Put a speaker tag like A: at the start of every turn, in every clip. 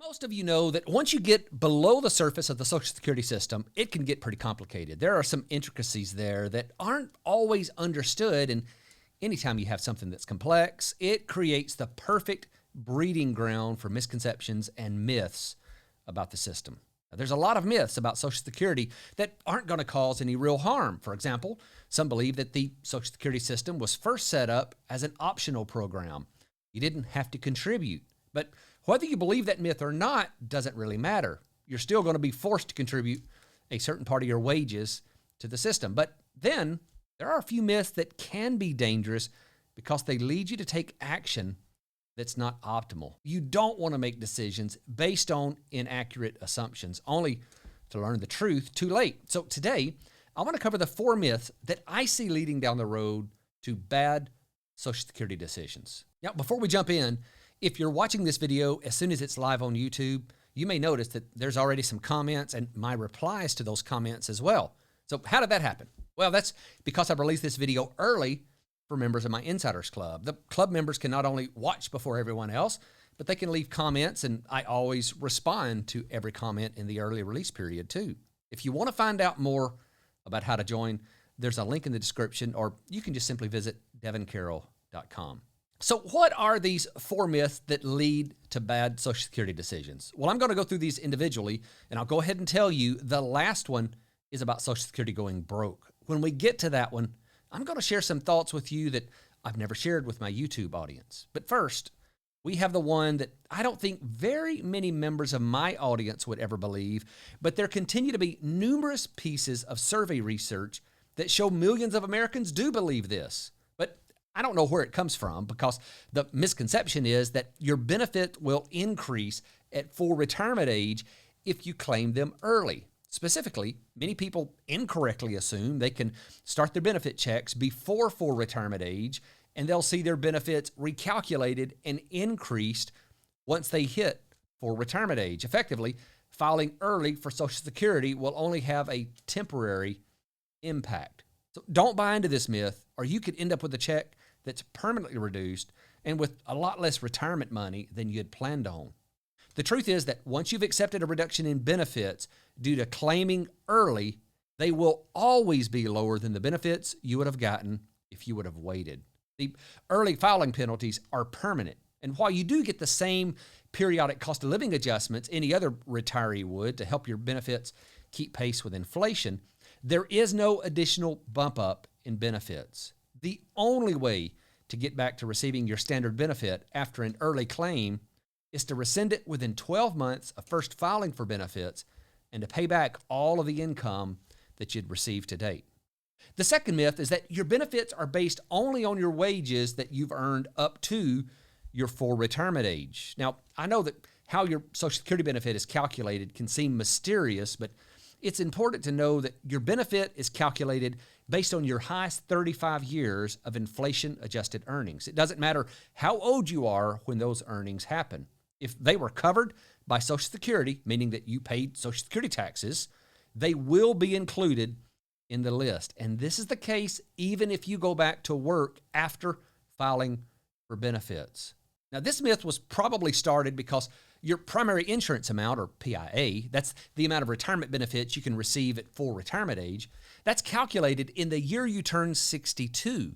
A: Most of you know that once you get below the surface of the Social Security system, it can get pretty complicated. There are some intricacies there that aren't always understood, and anytime you have something that's complex, it creates the perfect breeding ground for misconceptions and myths about the system. Now, there's a lot of myths about Social Security that aren't going to cause any real harm. For example, some believe that the Social Security system was first set up as an optional program. You didn't have to contribute. But whether you believe that myth or not doesn't really matter. You're still going to be forced to contribute a certain part of your wages to the system. But then there are a few myths that can be dangerous because they lead you to take action that's not optimal. You don't want to make decisions based on inaccurate assumptions, only to learn the truth too late. So today, I want to cover the 4 myths that I see leading down the road to bad Social Security decisions. Now, before we jump in, if you're watching this video as soon as it's live on YouTube, you may notice that there's already some comments and my replies to those comments as well. So how did that happen? Well, that's because I released this video early for members of my Insiders Club. The club members can not only watch before everyone else, but they can leave comments, and I always respond to every comment in the early release period too. If you want to find out more about how to join, there's a link in the description, or you can just simply visit devincarroll.com. So what are these 4 myths that lead to bad Social Security decisions? Well, I'm going to go through these individually, and I'll go ahead and tell you the last one is about Social Security going broke. When we get to that one, I'm going to share some thoughts with you that I've never shared with my YouTube audience. But first, we have the one that I don't think very many members of my audience would ever believe, but there continue to be numerous pieces of survey research that show millions of Americans do believe this. But I don't know where it comes from, because the misconception is that your benefit will increase at full retirement age if you claim them early. Specifically, many people incorrectly assume they can start their benefit checks before full retirement age, and they'll see their benefits recalculated and increased once they hit full retirement age. Effectively, filing early for Social Security will only have a temporary impact. So don't buy into this myth, or you could end up with a check that's permanently reduced and with a lot less retirement money than you had planned on. The truth is that once you've accepted a reduction in benefits due to claiming early, they will always be lower than the benefits you would have gotten if you would have waited. The early filing penalties are permanent, and while you do get the same periodic cost of living adjustments any other retiree would to help your benefits keep pace with inflation, there is no additional bump up in benefits. The only way to get back to receiving your standard benefit after an early claim is to rescind it within 12 months of first filing for benefits and to pay back all of the income that you'd received to date. The second myth is that your benefits are based only on your wages that you've earned up to your full retirement age. Now, I know that how your Social Security benefit is calculated can seem mysterious, but it's important to know that your benefit is calculated based on your highest 35 years of inflation-adjusted earnings. It doesn't matter how old you are when those earnings happen. If they were covered by Social Security, meaning that you paid Social Security taxes, they will be included in the list. And this is the case even if you go back to work after filing for benefits. Now, this myth was probably started because your primary insurance amount, or PIA, that's the amount of retirement benefits you can receive at full retirement age, that's calculated in the year you turn 62.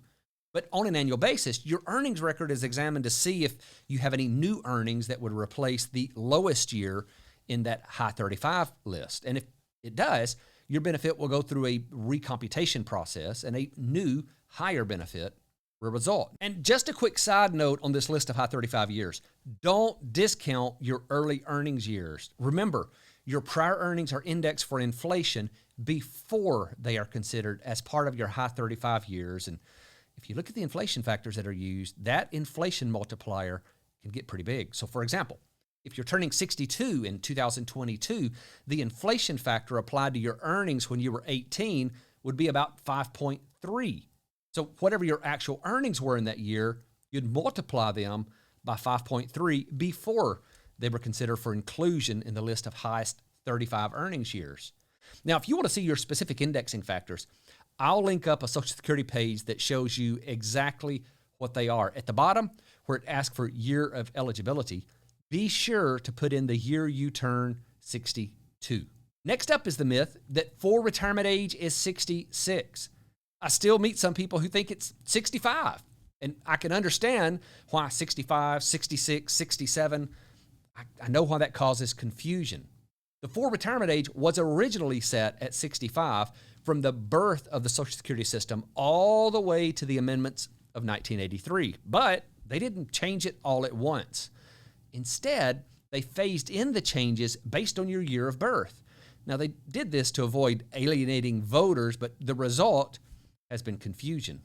A: But on an annual basis, your earnings record is examined to see if you have any new earnings that would replace the lowest year in that high 35 list. And if it does, your benefit will go through a recomputation process, and a new higher benefit will result. And just a quick side note on this list of high 35 years, don't discount your early earnings years. Remember, your prior earnings are indexed for inflation before they are considered as part of your high 35 years. And if you look at the inflation factors that are used, that inflation multiplier can get pretty big. So for example, if you're turning 62 in 2022, the inflation factor applied to your earnings when you were 18 would be about 5.3. So whatever your actual earnings were in that year, you'd multiply them by 5.3 before they were considered for inclusion in the list of highest 35 earnings years. Now, if you want to see your specific indexing factors, I'll link up a Social Security page that shows you exactly what they are. At the bottom, where it asks for year of eligibility, be sure to put in the year you turn 62. Next up is the myth that full retirement age is 66. I still meet some people who think it's 65. And I can understand why 65, 66, 67. I know why that causes confusion. The full retirement age was originally set at 65 from the birth of the Social Security system all the way to the amendments of 1983. But they didn't change it all at once. Instead, they phased in the changes based on your year of birth. Now, they did this to avoid alienating voters, but the result has been confusion.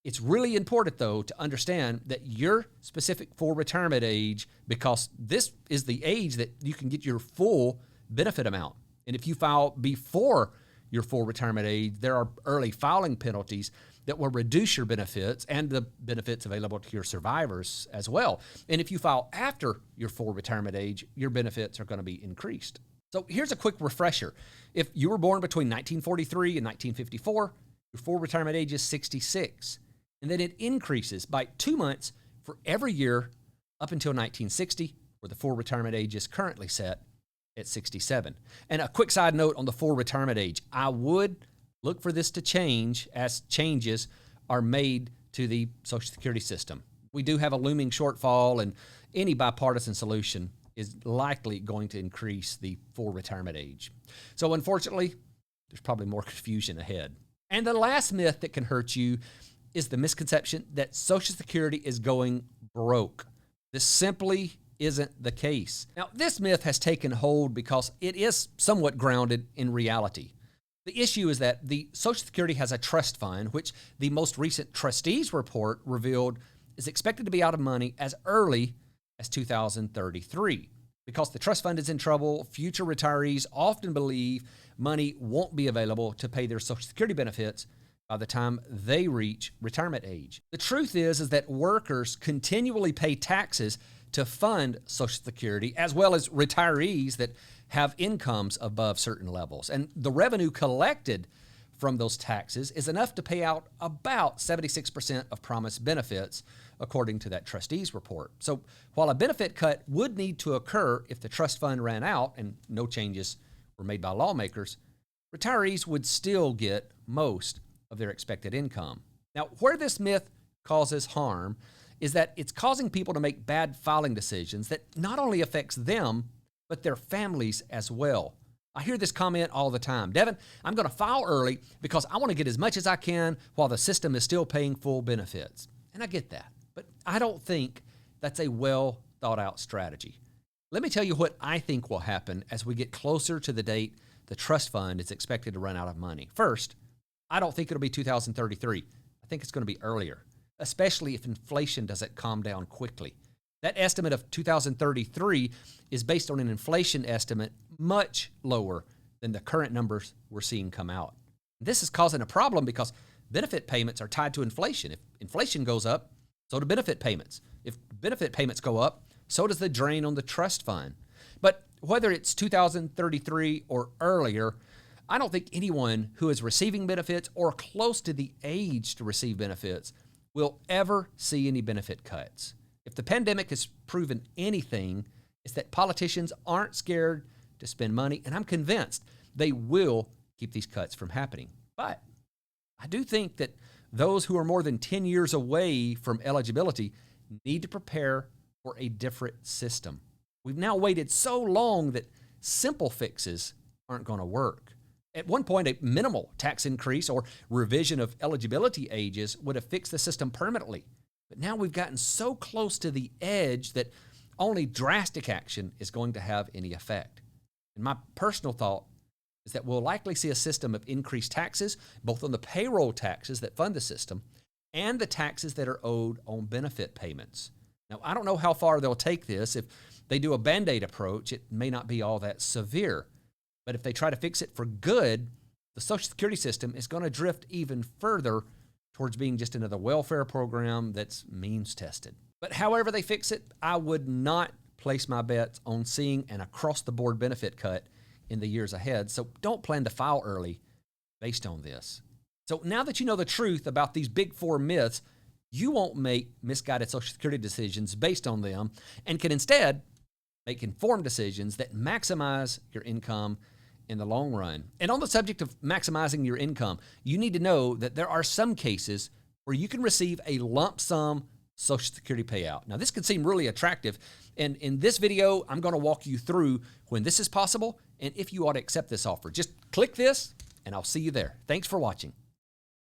A: It's really important, though, to understand that your specific full retirement age, because this is the age that you can get your full benefit amount. And if you file before your full retirement age, there are early filing penalties that will reduce your benefits and the benefits available to your survivors as well. And if you file after your full retirement age, your benefits are going to be increased. So here's a quick refresher. If you were born between 1943 and 1954, your full retirement age is 66. And then it increases by 2 months for every year up until 1960, where the full retirement age is currently set at 67. And a quick side note on the full retirement age, I would look for this to change as changes are made to the Social Security system. We do have a looming shortfall, and any bipartisan solution is likely going to increase the full retirement age. So unfortunately, there's probably more confusion ahead. And the last myth that can hurt you is the misconception that Social Security is going broke. This simply isn't the case. Now, this myth has taken hold because it is somewhat grounded in reality. The issue is that the Social Security has a trust fund, which the most recent trustees report revealed is expected to be out of money as early as 2033. Because the trust fund is in trouble, future retirees often believe money won't be available to pay their Social Security benefits by the time they reach retirement age. The truth is that workers continually pay taxes to fund Social Security, as well as retirees that have incomes above certain levels. And the revenue collected from those taxes is enough to pay out about 76% of promised benefits, according to that trustees report. So while a benefit cut would need to occur if the trust fund ran out and no changes were made by lawmakers, retirees would still get most of their expected income. Now, where this myth causes harm is that it's causing people to make bad filing decisions that not only affects them, but their families as well. I hear this comment all the time. Devin, I'm going to file early because I want to get as much as I can while the system is still paying full benefits. And I get that, but I don't think that's a well thought out strategy. Let me tell you what I think will happen as we get closer to the date the trust fund is expected to run out of money. First, I don't think it'll be 2033. I think it's going to be earlier, especially if inflation doesn't calm down quickly. That estimate of 2033 is based on an inflation estimate much lower than the current numbers we're seeing come out. This is causing a problem because benefit payments are tied to inflation. If inflation goes up, so do benefit payments. If benefit payments go up, so does the drain on the trust fund. But whether it's 2033 or earlier, I don't think anyone who is receiving benefits or close to the age to receive benefits will ever see any benefit cuts. If the pandemic has proven anything, it's that politicians aren't scared to spend money, and I'm convinced they will keep these cuts from happening. But I do think that those who are more than 10 years away from eligibility need to prepare for a different system. We've now waited so long that simple fixes aren't going to work. At one point, a minimal tax increase or revision of eligibility ages would have fixed the system permanently. But now we've gotten so close to the edge that only drastic action is going to have any effect. And my personal thought is that we'll likely see a system of increased taxes, both on the payroll taxes that fund the system and the taxes that are owed on benefit payments. Now, I don't know how far they'll take this. If they do a Band-Aid approach, it may not be all that severe. But if they try to fix it for good, the Social Security system is going to drift even further towards being just another welfare program that's means-tested. But however they fix it, I would not place my bets on seeing an across-the-board benefit cut in the years ahead, so don't plan to file early based on this. So now that you know the truth about these big four myths, you won't make misguided Social Security decisions based on them and can instead make informed decisions that maximize your income in the long run. And on the subject of maximizing your income, you need to know that there are some cases where you can receive a lump sum Social Security payout. Now, this could seem really attractive, and in this video, I'm going to walk you through when this is possible and if you ought to accept this offer. Just click this, and I'll see you there. Thanks for watching.